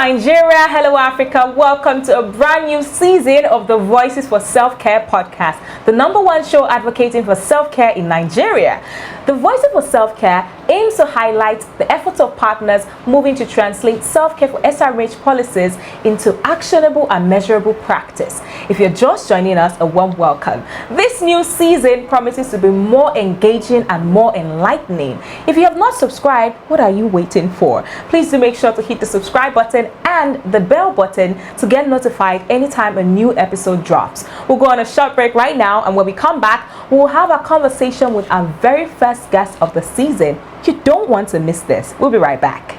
Nigeria, hello Africa, welcome to a brand new season of the Voices for Self-Care podcast, the #1 show advocating for self-care in Nigeria. The Voices for Self-Care aims to highlight the efforts of partners moving to translate self-care for SRMH policies into actionable and measurable practice. If you're just joining us, a warm welcome. This new season promises to be more engaging and more enlightening. If you have not subscribed, what are you waiting for? Please do make sure to hit the subscribe button and the bell button to get notified anytime a new episode drops. We'll go on a short break right now, and when we come back, we'll have a conversation with our very first guest of the season. You don't want to miss this. We'll be right back.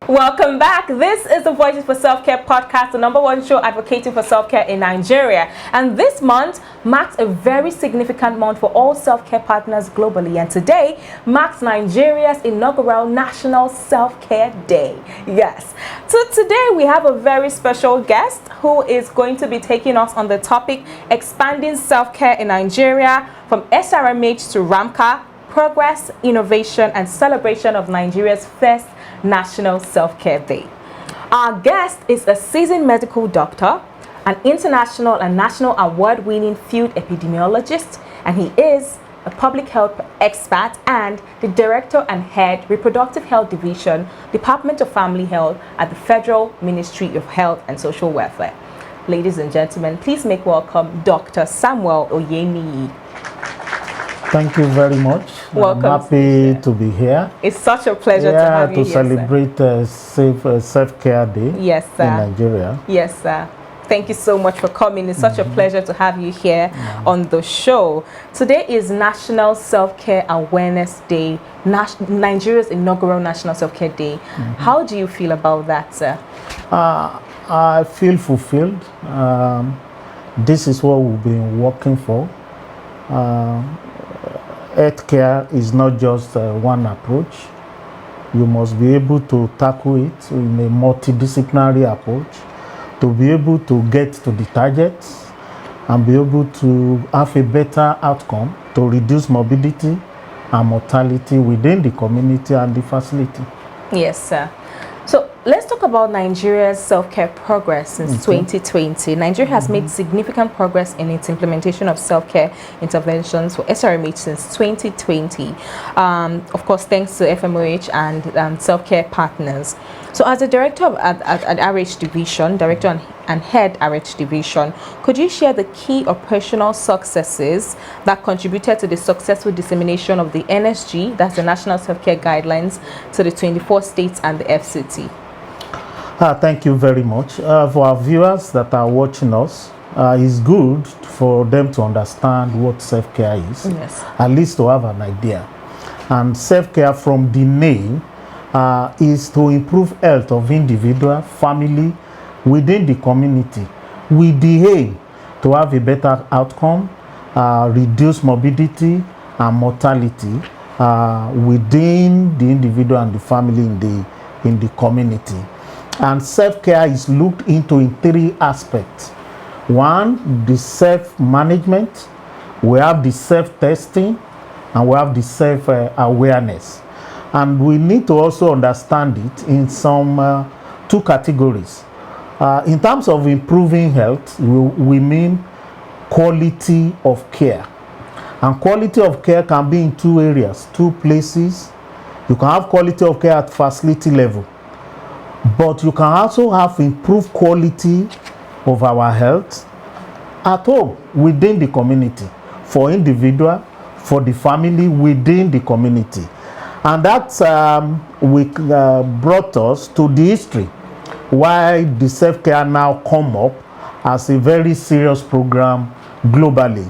Welcome back. This is the Voices for Self-Care podcast, the #1 show advocating for self-care in Nigeria. And this month marks a very significant month for all self-care partners globally. And today marks Nigeria's inaugural National Self-Care Day. Yes. So today we have a very special guest who is going to be taking us on the topic expanding self-care in Nigeria from SRMH to RMNCAEH, progress, innovation, and celebration of Nigeria's first National Self-Care Day. Our guest is a seasoned medical doctor, an international and national award-winning field epidemiologist, and he is a public health expert and the Director and Head, Reproductive Health Division, Department of Family Health at the Federal Ministry of Health and Social Welfare. Ladies and gentlemen, please make welcome Dr. Samuel Oyeniyi. Thank you very much. Welcome. I'm happy to be here. It's such a pleasure to have you to here, celebrate Self-Care Day yes, sir. in Nigeria. Yes, sir. Thank you so much for coming. It's such a pleasure to have you here on the show. Today is National Self-Care Awareness Day, Nigeria's inaugural National Self-Care Day. How do you feel about that, sir? I feel fulfilled. This is what we've been working for. Healthcare is not just one approach. You must be able to tackle it in a multidisciplinary approach to be able to get to the targets and be able to have a better outcome to reduce morbidity and mortality within the community and the facility. Yes, sir. So let's talk about Nigeria's self-care progress since 2020. Nigeria has made significant progress in its implementation of self-care interventions for SRMH since 2020. Of course, thanks to FMOH and self-care partners. So as a director at RH Division, Director and Head RH Division, could you share the key operational successes that contributed to the successful dissemination of the NSG, that's the National Self-Care Guidelines, to the 24 states and the FCT? Thank you very much. For our viewers that are watching us, it's good for them to understand what self-care is, yes. At least to have an idea. And self-care from the name is to improve health of individual, family, within the community, with the aim to have a better outcome, reduce morbidity and mortality within the individual and the family in the community. And self-care is looked into in 3 aspects. One, the self-management, we have the self-testing, and we have the self-awareness. And we need to also understand it in some 2 categories. In terms of improving health, we mean quality of care. And quality of care can be in 2 areas, 2 places. You can have quality of care at facility level, but you can also have improved quality of our health at home, within the community, for individual, for the family, within the community. And that brought us to the history why the self-care now come up as a very serious program globally.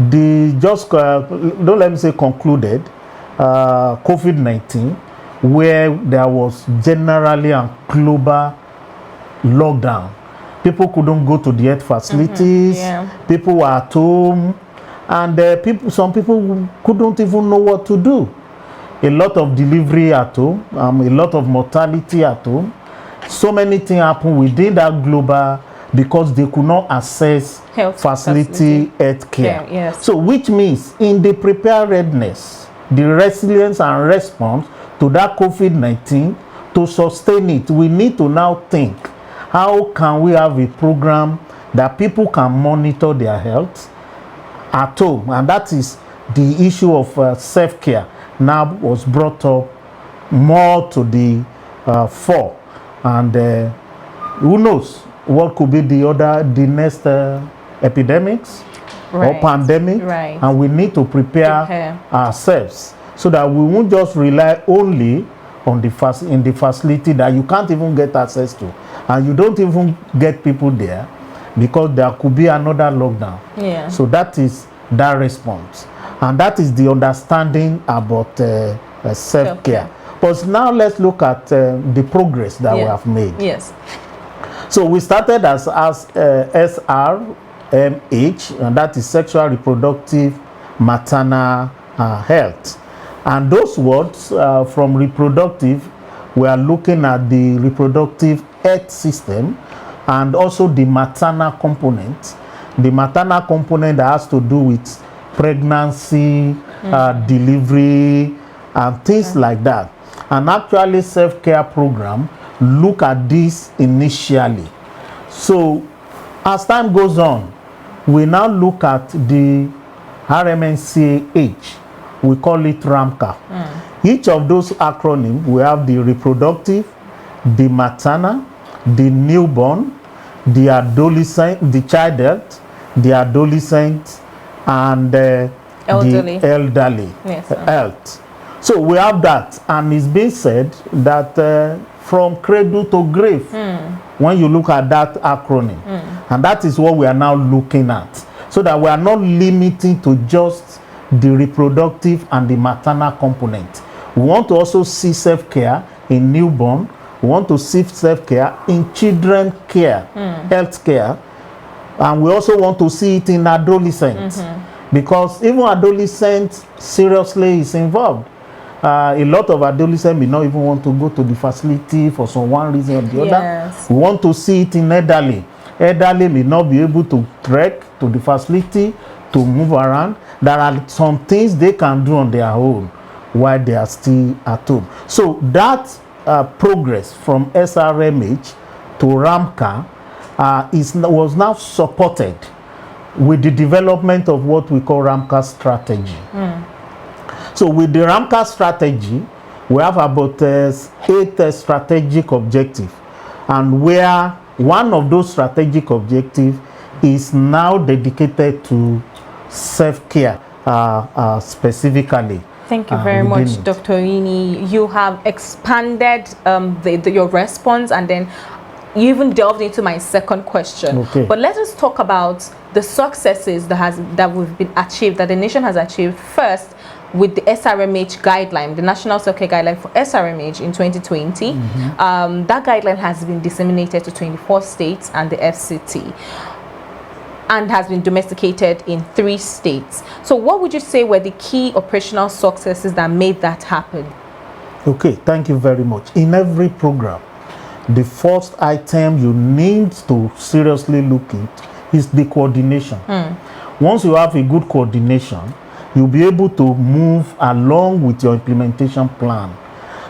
Don't let me say concluded, COVID-19, where there was generally a global lockdown. People couldn't go to the health facilities, people were at home, and some people couldn't even know what to do. A lot of delivery at home, a lot of mortality at home. So many things happen within that global because they could not access Health facility health care. Yes. So which means in the preparedness, the resilience and response to that COVID-19, to sustain it, we need to now think, how can we have a program that people can monitor their health at home? And that is the issue of self-care now was brought up more to the fore. And who knows what could be the next epidemics or pandemic. And we need to prepare ourselves so that we won't just rely only on the facility that you can't even get access to, and you don't even get people there because there could be another lockdown. So that is that response, and that is the understanding about self-care. But now let's look at the progress that we have made. So we started as SRMH, and that is sexual reproductive maternal health. And those words from reproductive, we are looking at the reproductive health system and also the maternal component. The maternal component that has to do with pregnancy, delivery, and things like that. And actually, self-care program look at this initially. So as time goes on, we now look at the RMNCAEH. We call it RMCA. Each of those acronyms, we have the reproductive, the maternal, the newborn, the adolescent, the child health, the adolescent, and the elderly health. So we have that, and it's been said that from cradle to grave, when you look at that acronym, and that is what we are now looking at, so that we are not limiting to just the reproductive and the maternal component. We want to also see self-care in newborn. We want to see self-care in children care, health care, and we also want to see it in adolescents, because even adolescents seriously is involved. A lot of adolescents may not even want to go to the facility for some one reason or the other. We want to see it in elderly. Elderly may not be able to trek to the facility to move around. There are some things they can do on their own while they are still at home. So that progress from SRMH to RMCA was now supported with the development of what we call RMCA strategy. So with the RMCA strategy, we have about 8 strategic objectives, and where one of those strategic objectives is now dedicated to self-care specifically. Thank you very much, Dr. Oyeniyi. You have expanded your response, and then you even delved into my second question. But let us talk about the successes that we've been achieved, that the nation has achieved, first with the SRMH guideline, the National Self-Care Guideline for SRMH in 2020. That guideline has been disseminated to 24 states and the FCT, and has been domesticated in 3 states. So what would you say were the key operational successes that made that happen? Thank you very much. In every program, the first item you need to seriously look at is the coordination. Once you have a good coordination, you'll be able to move along with your implementation plan.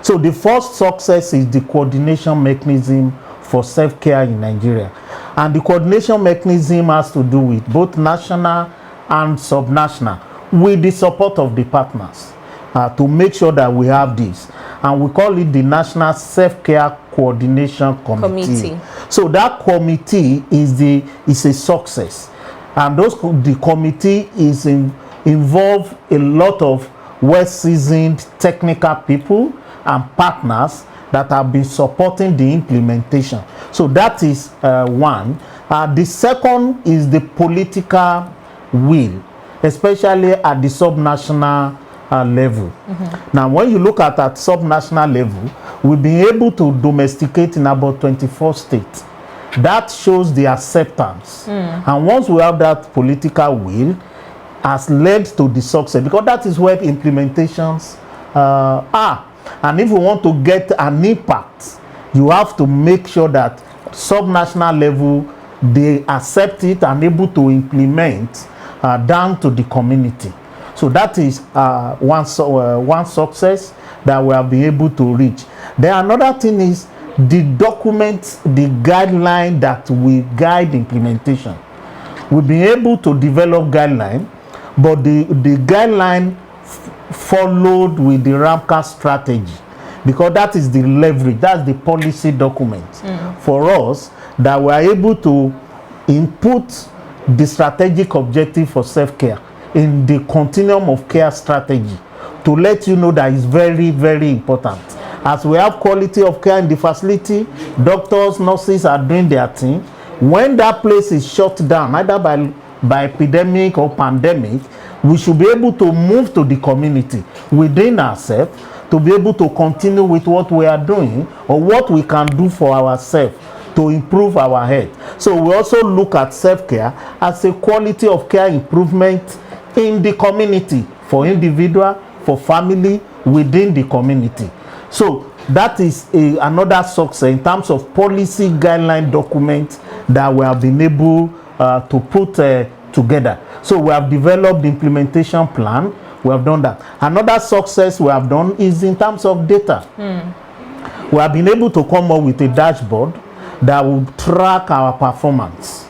So the first success is the coordination mechanism for self-care in Nigeria. And the coordination mechanism has to do with both national and subnational, with the support of the partners to make sure that we have this. And we call it the National Self-Care Coordination Committee. So that committee is a success. And the committee is involve a lot of well-seasoned technical people and partners that have been supporting the implementation. So that is one. The second is the political will, especially at the subnational level. Now, when you look at subnational level, we've been able to domesticate in about 24 states. That shows the acceptance. And once we have that political will, has led to the success, because that is where implementations are. And if we want to get an impact, you have to make sure that subnational level they accept it and able to implement down to the community. So that is one success that we have been able to reach. Then another thing is the documents, the guideline that will guide implementation. We've been able to develop guideline, but the guideline followed with the RMNCAEH strategy, because that is the leverage, that's the policy document for us, that we are able to input the strategic objective for self-care in the continuum of care strategy, to let you know that it's very, very important. As we have quality of care in the facility, doctors, nurses are doing their thing. When that place is shut down, either by epidemic or pandemic, we should be able to move to the community within ourselves to be able to continue with what we are doing or what we can do for ourselves to improve our health. So we also look at self-care as a quality of care improvement in the community, for individual, for family, within the community. So that is another success in terms of policy guideline documents that we have been able to put together. So we have developed the implementation plan. We have done that. Another success we have done is in terms of data. We have been able to come up with a dashboard that will track our performance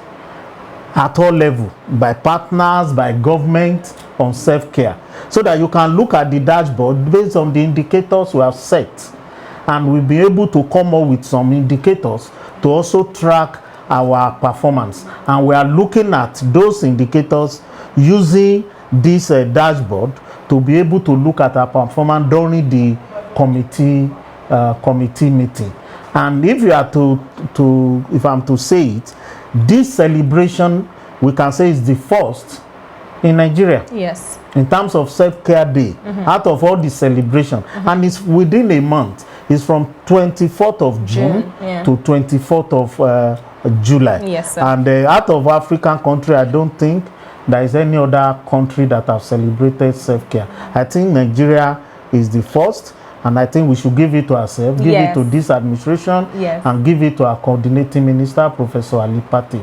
at all levels, by partners, by government, on self-care, so that you can look at the dashboard based on the indicators we have set, and we'll be able to come up with some indicators to also track our performance. And we are looking at those indicators using this dashboard to be able to look at our performance during the committee meeting. And if you are if I'm to say it, this celebration, we can say, is the first in Nigeria. Yes. In terms of self-care day, out of all the celebration, and it's within a month. It's from 24th of June to 24th of July. Yes, sir. And out of African country, I don't think there is any other country that have celebrated self-care. I think Nigeria is the first, and I think we should give it to ourselves, give it to this administration, and give it to our coordinating minister, Professor Ali Pati.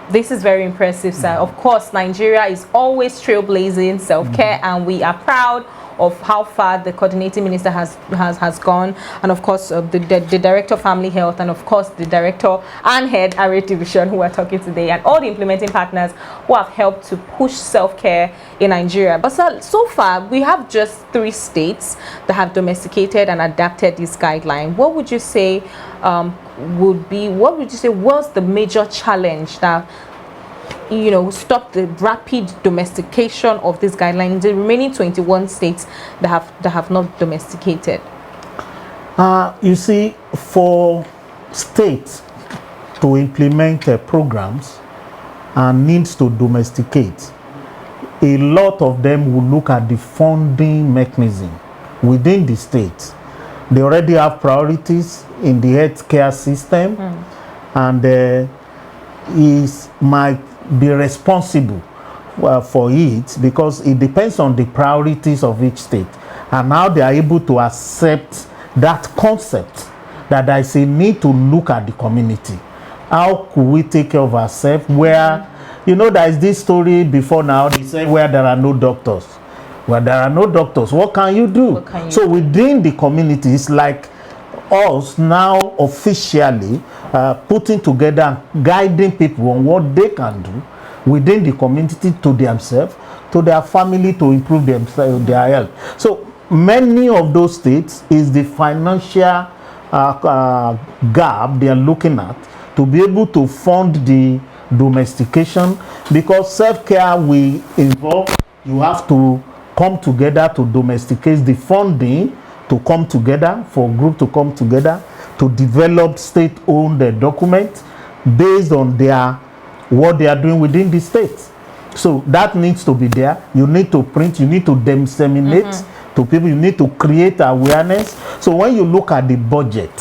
This is very impressive, sir. Of course, Nigeria is always trailblazing self-care, and we are proud of how far the coordinating minister has gone, and of course the director of family health, and of course the director and head RA division who are talking today, and all the implementing partners who have helped to push self-care in Nigeria. But so far we have just 3 states that have domesticated and adapted this guideline. What would you say was the major challenge that stop the rapid domestication of this guideline in the remaining 21 states that have not domesticated? You see, for states to implement programs and needs to domesticate, a lot of them will look at the funding mechanism within the states. They already have priorities in the healthcare system, and might be responsible for it, because it depends on the priorities of each state and how they are able to accept that concept that there is a need to look at the community. How could we take care of ourselves where, there is this story before now, they say where there are no doctors. Where there are no doctors, what can you do? So within the community, it's like us now officially putting together, guiding people on what they can do within the community to themselves, to their family, to improve themselves, their health. So many of those states is the financial gap they are looking at to be able to fund the domestication, because self-care will involve, you have to come together to domesticate the funding, to come together, for a group to come together to develop state-owned documents based on what they are doing within the state. So that needs to be there. You need to print, you need to disseminate to people, you need to create awareness. So when you look at the budget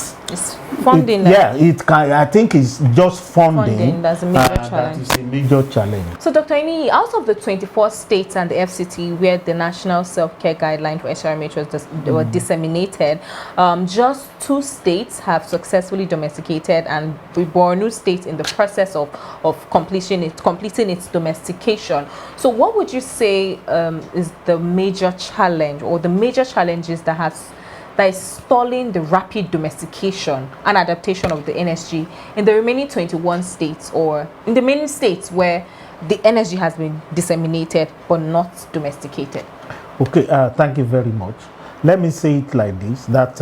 Funding. It can. I think it's just funding. That's a major challenge. That is a major challenge. So, Dr. Oyeniyi, out of the 24 states and the FCT where the National Self-Care Guideline for SRMH was disseminated, just 2 states have successfully domesticated, and Borno State in the process of completing its domestication. So, what would you say is the major challenge, or the major challenges that is stalling the rapid domestication and adaptation of the NSG in the remaining 21 states, or in the many states where the NSG has been disseminated but not domesticated? Okay, thank you very much. Let me say it like this, that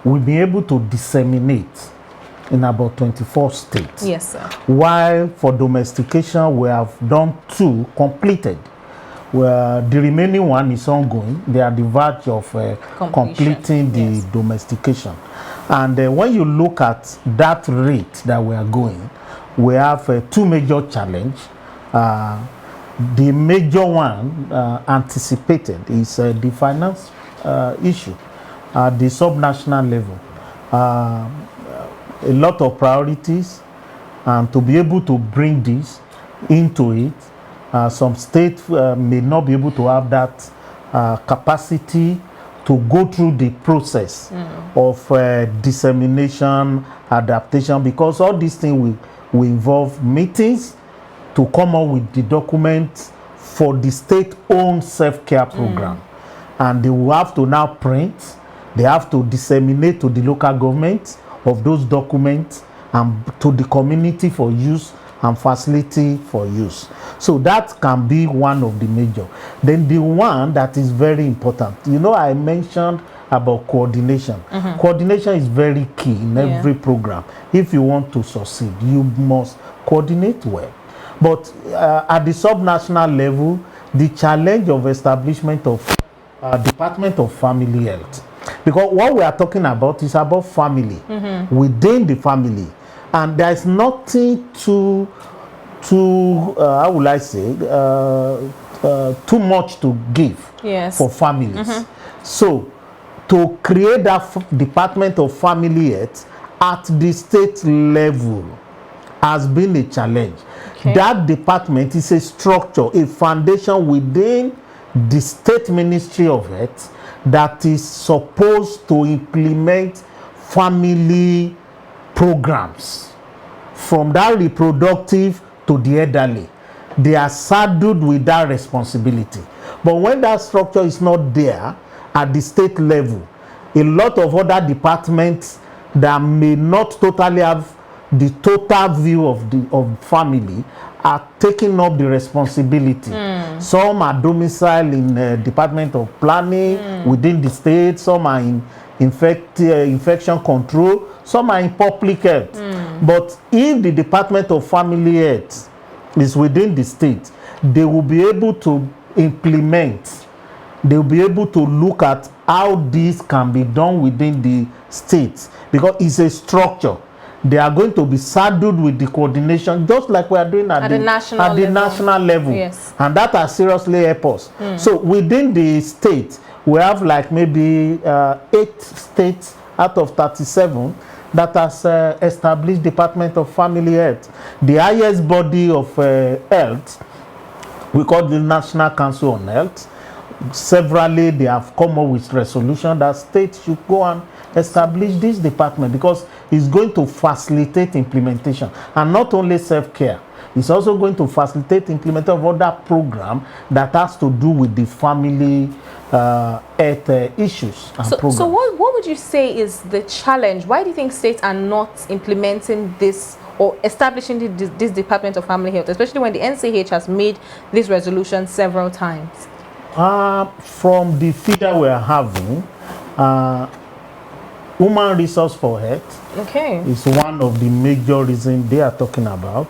we'll be able to disseminate in about 24 states. Yes, sir. While for domestication, we have done 2 completed. Where the remaining one is ongoing. They are the verge of completing the domestication. And when you look at that rate that we are going, we have 2 major challenges. The major one anticipated is the finance issue at the subnational level. A lot of priorities, and to be able to bring this into it, some states may not be able to have that capacity to go through the process of dissemination, adaptation, because all these things will involve meetings to come up with the documents for the state-owned self-care program. And they will have to now print, they have to disseminate to the local government of those documents and to the community for use and facility for use. So that can be one of the major. Then the one that is very important, I mentioned about coordination. Coordination is very key in every program. If you want to succeed, you must coordinate well. But at the subnational level, the challenge of establishment of Department of Family Health, because what we are talking about is about family, within the family. And there is nothing too how will I say, too much to give for families. So, to create that Department of Family Health at the state level has been a challenge. Okay. That department is a structure, a foundation within the State Ministry of Health that is supposed to implement family programs. From that reproductive to the elderly, they are saddled with that responsibility. But when that structure is not there at the state level, a lot of other departments that may not totally have the total view of family are taking up the responsibility. Some are domiciled in Department of Planning within the state, some are in infection control, some are in public health. But if the Department of Family Health is within the state, they will be able to implement, they will be able to look at how this can be done within the state, because it's a structure. They are going to be saddled with the coordination, just like we are doing at the national level. Yes. And that has seriously helped us. So within the state, we have like maybe 8 states out of 37 that has established Department of Family Health. The highest body of health, we call the National Council on Health. Severally, they have come up with resolution that states should go and establish this department, because it's going to facilitate implementation. And not only self-care, it's also going to facilitate implementation of other programs that has to do with the family health issues and programs. So what would you say is the challenge? Why do you think states are not implementing this or establishing this Department of Family Health, especially when the NCAEH has made this resolution several times? From the feeder we are having, human resource for health is one of the major reasons they are talking about.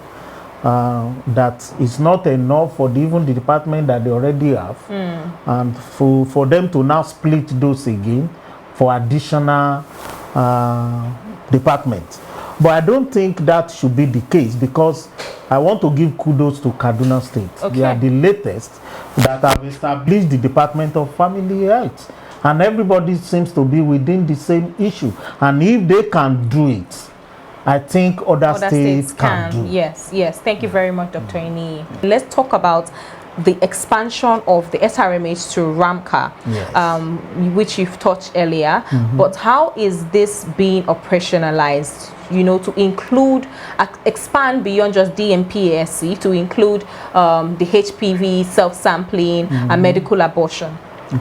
That is not enough for even the department that they already have, and for them to now split those again for additional departments. But I don't think that should be the case, because I want to give kudos to Kaduna State. They are the latest that have established the Department of Family Health. and everybody seems to be within the same issue. And if they can do it, I think other states can do. Yes, yes. Thank you very much, Dr. Oyeniyi. Let's talk about the expansion of the SRMH to RMNCAEH, Yes. which you've touched earlier. But how is this being operationalized? You know, to include, expand beyond just DMPASC, to include the HPV, self-sampling, and medical abortion,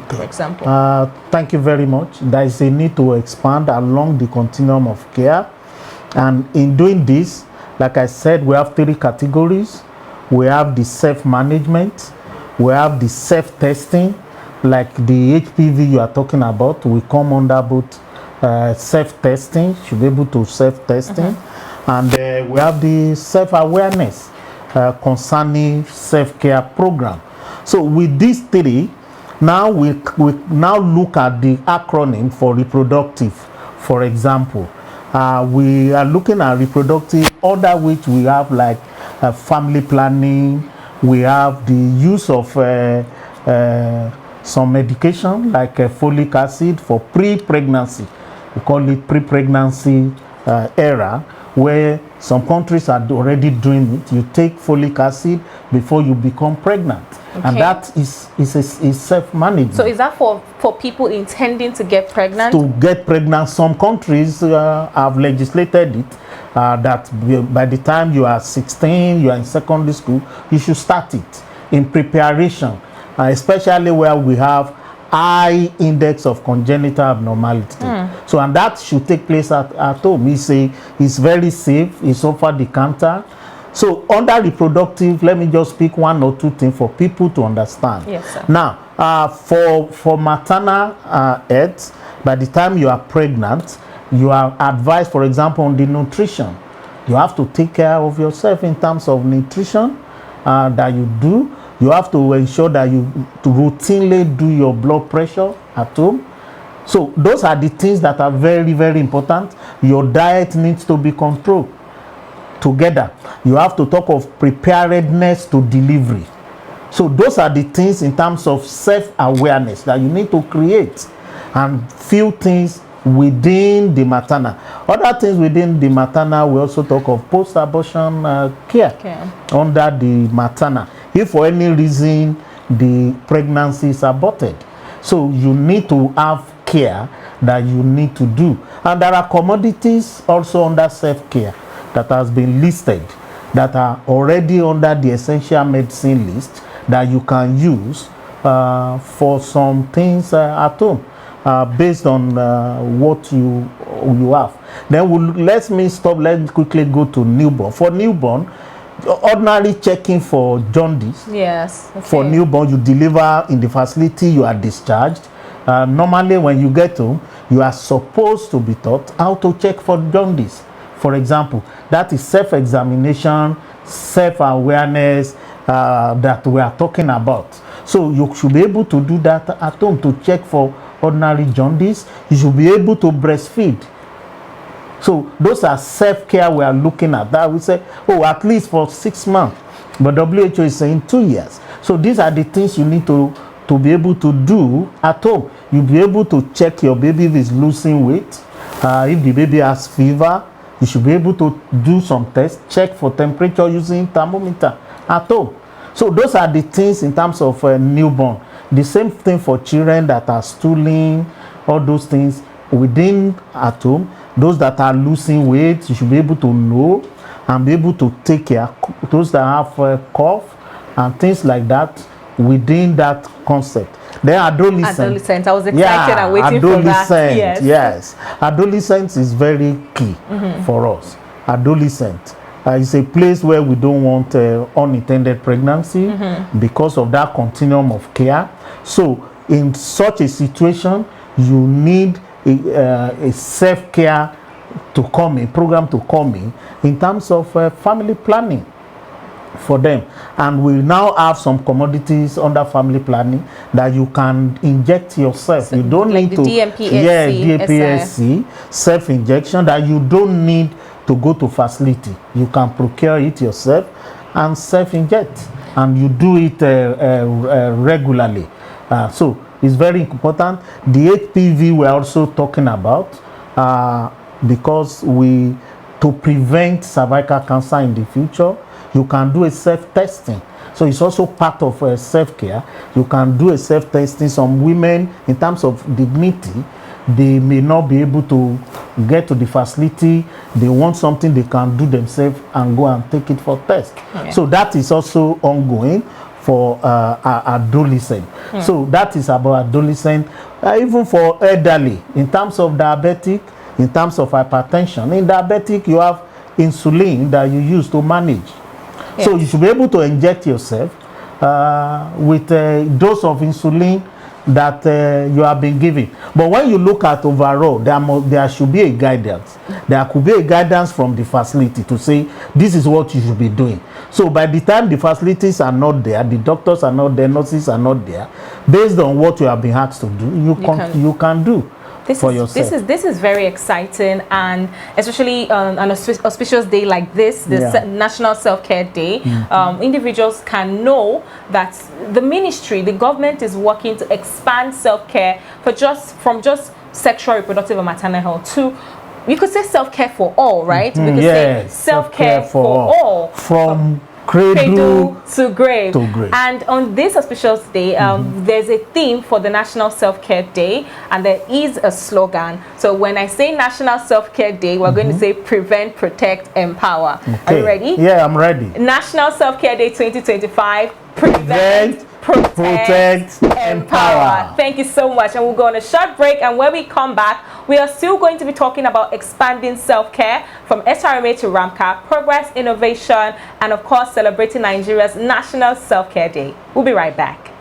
for example. Thank you very much. There is a need to expand along the continuum of care. And in doing this, like I said, we have 3 categories. We have the self-management, we have the self-testing, like the HPV you are talking about, we come under both self-testing, should be able to self-testing, and we have the self-awareness concerning self-care program. So with these 3, now we now look at the acronym for reproductive, for example. We are looking at reproductive, under which we have like family planning, we have the use of some medication like folic acid for pre-pregnancy. We call it pre-pregnancy era, where some countries are already doing it. You take folic acid before you become pregnant. Okay. And that is self-management. So is that for people intending to get pregnant? To get pregnant, some countries have legislated it that by the time you are 16, you are in secondary school, you should start it in preparation, especially where we have high index of congenital abnormality. So, and that should take place at home. It's very safe, it's over the counter. So under reproductive, let me just pick 1 or 2 things for people to understand. Yes, sir. Now, for maternal health, by the time you are pregnant, you are advised, for example, on the nutrition. You have to take care of yourself in terms of nutrition that you do. You have to ensure that you routinely do your blood pressure at home. So those are the things that are very, very important. Your diet needs to be controlled. Together, you have to talk of preparedness to delivery. So those are the things in terms of self-awareness that you need to create, and few things within the maternal. Other things within the maternal, we also talk of post-abortion care under the maternal. If for any reason the pregnancy is aborted, so you need to have care that you need to do. And there are commodities also under self-care that has been listed that are already under the essential medicine list that you can use for some things at home based on what you have. Then let me quickly go to newborn. For newborn, ordinary checking for jaundice. Yes. Okay. For newborn, you deliver in the facility, you are discharged. Normally when you get home, you are supposed to be taught how to check for jaundice. For example, that is self-examination, self-awareness that we are talking about. So you should be able to do that at home to check for ordinary jaundice. You should be able to breastfeed. So those are self-care we are looking at. That we say, oh, at least for 6 months. But WHO is saying 2 years. So these are the things you need to be able to do at home. You'll be able to check your baby if it's losing weight. If the baby has fever, you should be able to do some tests, check for temperature using thermometer at home. So those are the things in terms of newborn. The same thing for children that are stooling, all those things within at home. Those that are losing weight, you should be able to know and be able to take care. Those that have cough and things like that within that concept. Then adolescent. I was excited and waiting for that. Yes. Adolescent is very key for us. Adolescent is a place where we don't want unintended pregnancy because of that continuum of care. So in such a situation, you need a self-care to come in, program to come in terms of family planning for them. And we now have some commodities under family planning that you can inject yourself. So you don't like need the to DMPASC self-injection that you don't need to go to facility. You can procure it yourself and self-inject, and you do it regularly. So it's very important. The HPV we're also talking about, because to prevent cervical cancer in the future, you can do a self-testing. So it's also part of self-care. You can do a self-testing. Some women, in terms of dignity, they may not be able to get to the facility. They want something they can do themselves and go and take it for test. Yeah. So that is also ongoing for adolescent. So that is about adolescent. Even for elderly, in terms of diabetic, in terms of hypertension. In diabetic, you have insulin that you use to manage. Yes. So you should be able to inject yourself with a dose of insulin that you have been given. But when you look at overall, there should be a guidance. There could be a guidance from the facility to say, this is what you should be doing. So by the time the facilities are not there, the doctors are not there, nurses are not there, based on what you have been asked to do, you can do. This is very exciting, and especially on an auspicious day like this, the National Self-Care Day, individuals can know that the ministry, the government is working to expand self-care from just sexual, reproductive, and maternal health to, we could say self-care for all, right? We could say self-care for all. From cradle to grave. And on this auspicious day, there's a theme for the National Self-Care Day, and there is a slogan. So when I say National Self-Care Day, we're going to say prevent, protect, empower. Okay. Are you ready? Yeah, I'm ready. National Self-Care Day 2025, prevent, protect, empower. Thank you so much. And we'll go on a short break, and when we come back, we are still going to be talking about expanding self-care from SRMH to RMNCAEH, progress, innovation, and of course celebrating Nigeria's National Self-Care Day. We'll be right back.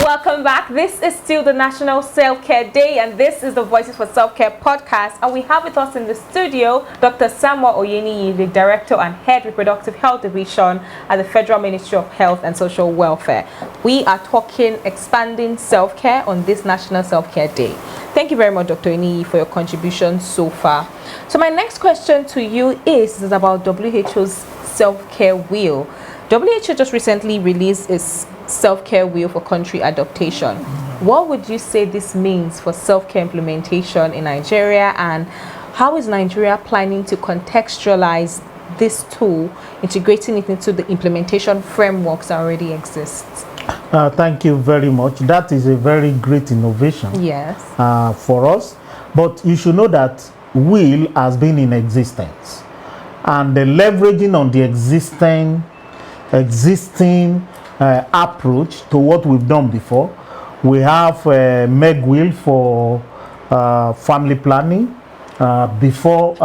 Welcome back. This is still the National Self-Care Day, and this is the Voices for Self-Care podcast. And we have with us in the studio Dr. Samuel Oyeniyi, the Director and Head Reproductive Health Division at the Federal Ministry of Health and Social Welfare. We are talking expanding self-care on this National Self-Care Day. Thank you very much, Dr. Oyeniyi, for your contribution so far. So my next question to you is about WHO's self-care wheel. WHO just recently released its self-care wheel for country adaptation. What would you say this means for self-care implementation in Nigeria, and how is Nigeria planning to contextualize this tool, integrating it into the implementation frameworks that already exist? Thank you very much. That is a very great innovation for us. But you should know that wheel has been in existence, and the leveraging on the existing approach to what we've done before. We have MEG wheel for family planning before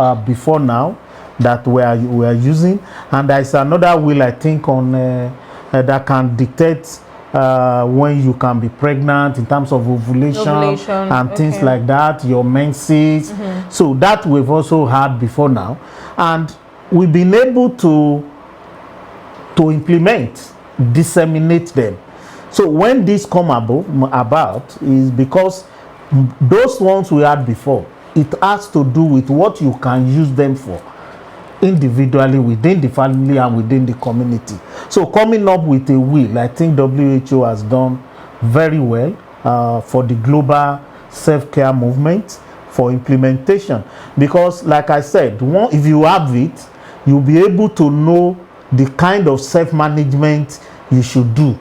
now that we are using, and there's another wheel I think on that can dictate when you can be pregnant in terms of ovulation and things like that, your menses. So that we've also had before now, and we've been able to implement, disseminate them. So when this come about is because those ones we had before, it has to do with what you can use them for individually within the family and within the community. So coming up with a wheel, I think WHO has done very well for the global self-care movement for implementation, because like I said, if you have it, you'll be able to know the kind of self-management you should do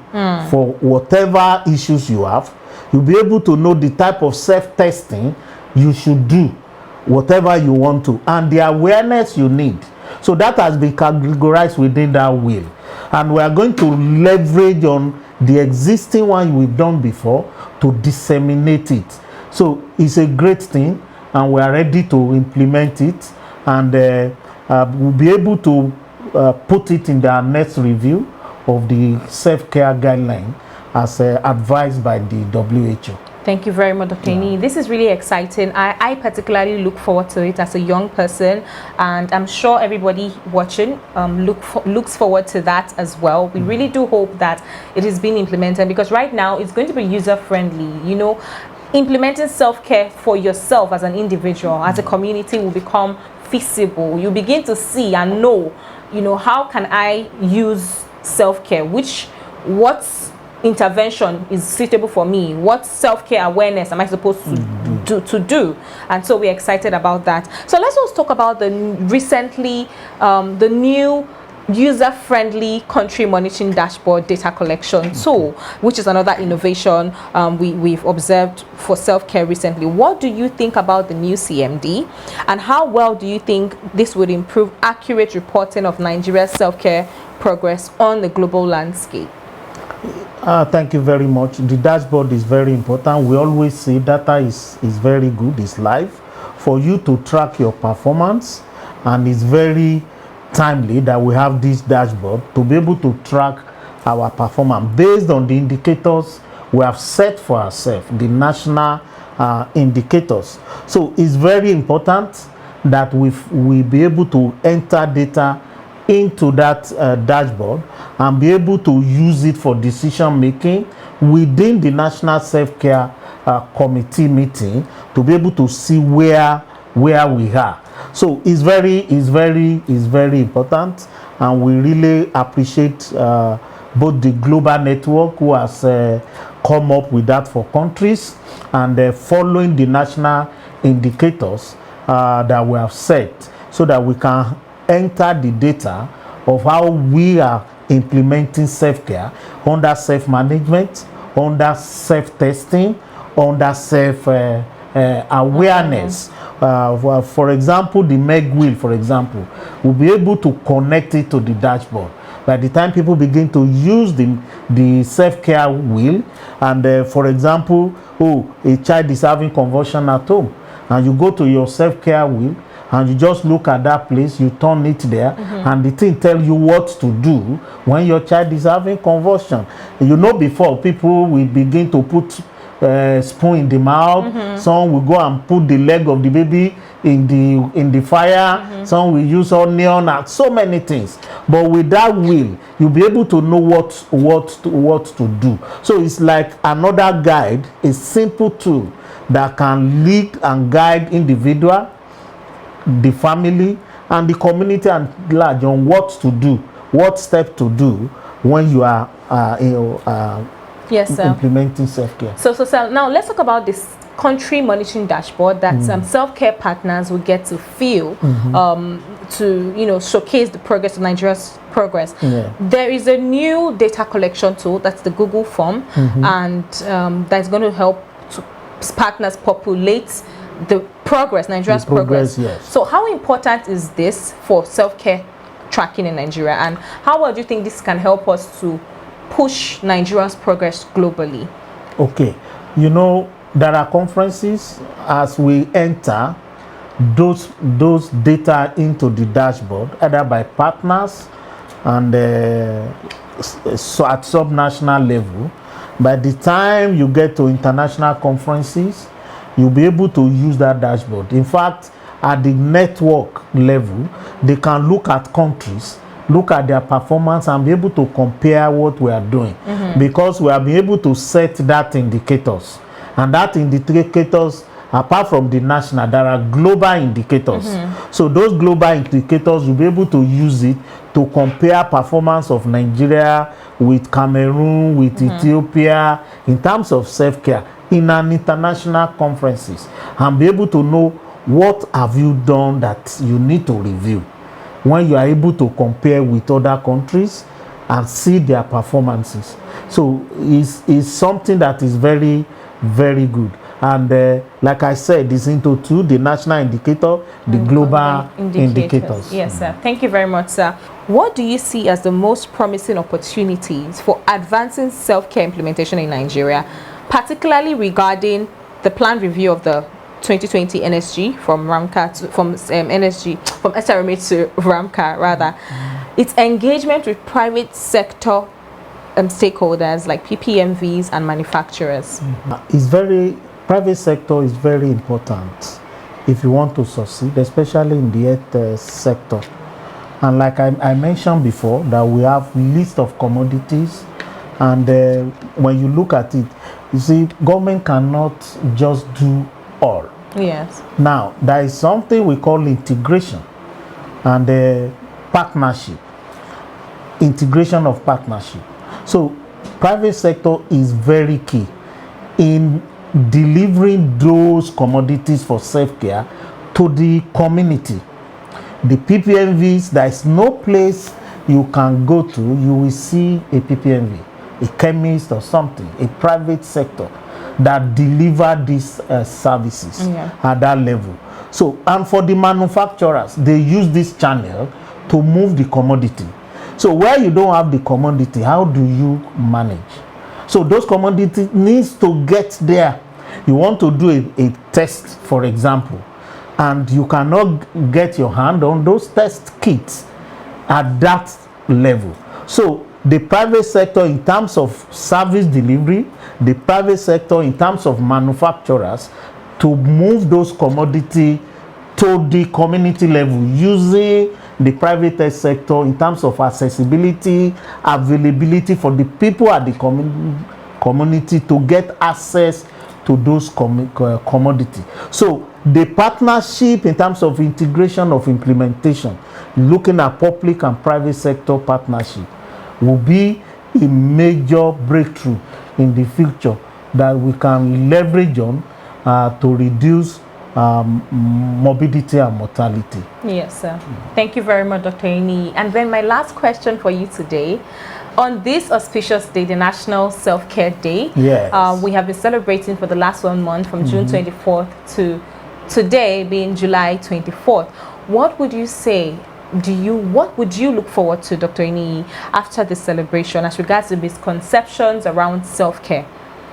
for whatever issues you have. You'll be able to know the type of self-testing you should do, whatever you want to, and the awareness you need. So that has been categorized within that wheel. And we are going to leverage on the existing one we've done before to disseminate it. So it's a great thing, and we are ready to implement it, and we'll be able to put it in the next review of the self-care guideline as advised by the WHO. Thank you very much, Dr. Oyeniyi. This is really exciting. I particularly look forward to it as a young person, and I'm sure everybody watching looks forward to that as well. We really do hope that it is being implemented, because right now it's going to be user-friendly. You know, implementing self-care for yourself as an individual, as a community, will become feasible. You begin to see and know, how can I use self-care? What intervention is suitable for me? What self-care awareness am I supposed to do? And so we're excited about that. So let's also talk about the new user-friendly country monitoring dashboard data collection tool, which is another innovation we've observed for self-care recently. What do you think about the new CMD, and how well do you think this would improve accurate reporting of Nigeria's self-care progress on the global landscape? Thank you very much. The dashboard is very important. We always say data is very good, it's live for you to track your performance, and it's very timely that we have this dashboard to be able to track our performance based on the indicators we have set for ourselves, the national indicators. So it's very important that we be able to enter data into that dashboard and be able to use it for decision making within the National Self-Care Committee meeting, to be able to see where we are. So it's very important, and we really appreciate both the global network who has come up with that for countries, and following the national indicators that we have set, so that we can enter the data of how we are implementing self-care under self-management, under self-testing, under self-awareness. For example, the Meg wheel, for example, we'll be able to connect it to the dashboard. By the time people begin to use the self-care wheel, and for example, a child is having convulsion at home, and you go to your self-care wheel, and you just look at that place, you turn it there, and the thing tell you what to do when your child is having convulsion. Before, people will begin to put spoon in the mouth. Some will go and put the leg of the baby in the fire. Some will use onion and so many things. But with that wheel, you'll be able to know what to do. So it's like another guide, a simple tool that can lead and guide individual, the family, and the community at large on what to do, what step to do when you are implementing self-care. So now let's talk about this country monitoring dashboard that self-care partners will get to feel to showcase the progress of Nigeria's progress. There is a new data collection tool, that's the Google form, and that's going to help partners populate the progress, Nigeria's progress. Yes. So how important is this for self-care tracking in Nigeria, and how well do you think this can help us to push Nigeria's progress globally? Okay, there are conferences as we enter those data into the dashboard, either by partners and so at sub-national level. By the time you get to international conferences, you'll be able to use that dashboard. In fact, at the network level, they can look at countries, look at their performance, and be able to compare what we are doing, because we have been able to set that indicators. And that indicators, apart from the national, there are global indicators. So those global indicators, you'll be able to use it to compare performance of Nigeria with Cameroon, with Ethiopia, in terms of self-care in an international conferences, and be able to know what have you done that you need to review when you are able to compare with other countries and see their performances. So it's something that is very, very good. And like I said, it's into two: the national indicator, the global indicators. Yes, sir. Thank you very much, sir. What do you see as the most promising opportunities for advancing self-care implementation in Nigeria, particularly regarding the planned review of the 2020 NSG from SRMH to RMCA rather, its engagement with private sector stakeholders like PPMVs and manufacturers? Private sector is very important if you want to succeed, especially in the health sector. And like I mentioned before, that we have list of commodities, and when you look at it, you see, government cannot just do all. Yes. Now, there is something we call integration and partnership. Integration of partnership. So, private sector is very key in delivering those commodities for self-care to the community. The PPMVs, there is no place you can go to, you will see a PPMV, a chemist or something, a private sector that deliver these services at that level. So, and for the manufacturers, they use this channel to move the commodity. So, where you don't have the commodity, how do you manage? So, those commodities needs to get there. You want to do a test, for example, and you cannot get your hand on those test kits at that level. So, the private sector in terms of service delivery, the private sector in terms of manufacturers to move those commodities to the community level using the private sector in terms of accessibility, availability for the people at the community to get access to those commodities. So the partnership in terms of integration of implementation, looking at public and private sector partnership, will be a major breakthrough in the future that we can leverage on to reduce morbidity and mortality. Yes, sir. Thank you very much, Dr. Oyeniyi. And then my last question for you today. On this auspicious day, the National Self-Care Day, yes, we have been celebrating for the last 1 month from June 24th to today being July 24th. What would you say? What would you look forward to, Dr. Oyeniyi, after this celebration as regards to misconceptions around self-care?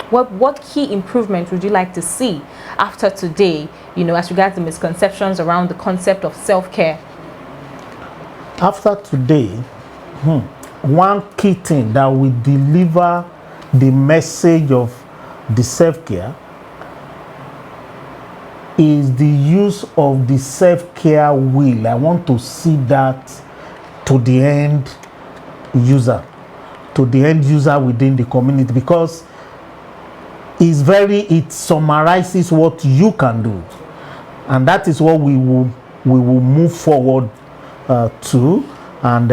What key improvement would you like to see after today, as regards to misconceptions around the concept of self-care? After today, one key thing that will deliver the message of the self-care is the use of the self-care wheel. I want to see that to the end user within the community, because it summarizes what you can do, and that is what we will move forward to and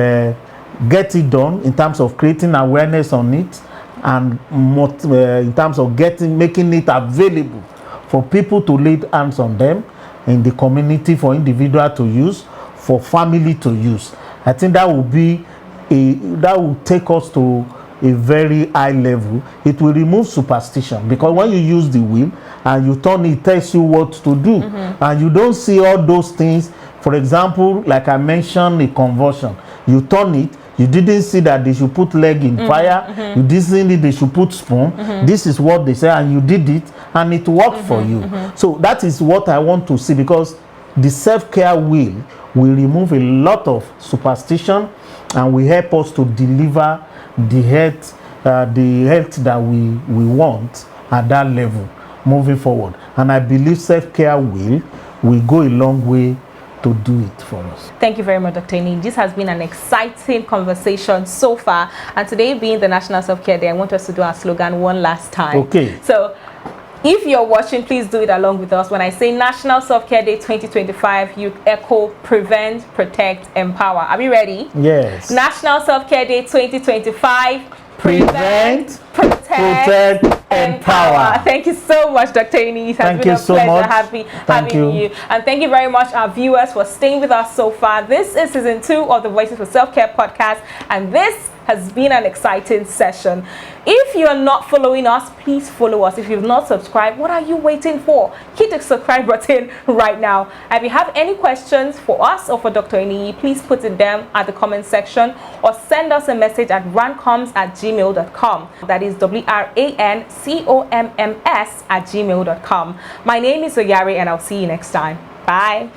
get it done in terms of creating awareness on it, and in terms of making it available for people to lay hands on them in the community, for individual to use, for family to use. I think that will take us to a very high level. It will remove superstition, because when you use the wheel and you turn it, tells you what to do, and you don't see all those things. For example, like I mentioned, a conversion, you turn it, you didn't see that they should put leg in fire, you didn't see they should put spoon, this is what they say, and you did it and it worked for you. So that is what I want to see, because the self-care wheel will remove a lot of superstition and will help us to deliver the health that we want at that level moving forward. And I believe self-care will go a long way to do it for us. Thank you very much, Dr. Oyeniyi. This has been an exciting conversation so far, and today being the National Self-Care Day, I want us to do our slogan one last time. Okay. So if you're watching, please do it along with us. When I say National Self-Care Day 2025, you echo prevent, protect, empower. Are we ready? Yes. National Self-Care Day 2025. Prevent, protect, empower. Thank you so much, Dr. Oyeniyi. It has been a pleasure having you. And thank you very much, our viewers, for staying with us so far. This is season 2 of the Voices for Self-Care podcast, and this has been an exciting session. If you're not following us, please follow us. If you've not subscribed, what are you waiting for? Hit the subscribe button right now. If you have any questions for us or for Dr. Oyeniyi, please put it down at the comment section or send us a message at rancoms@gmail.com. That is WRANCOMMS@gmail.com. My name is Oyari, and I'll see you next time. Bye.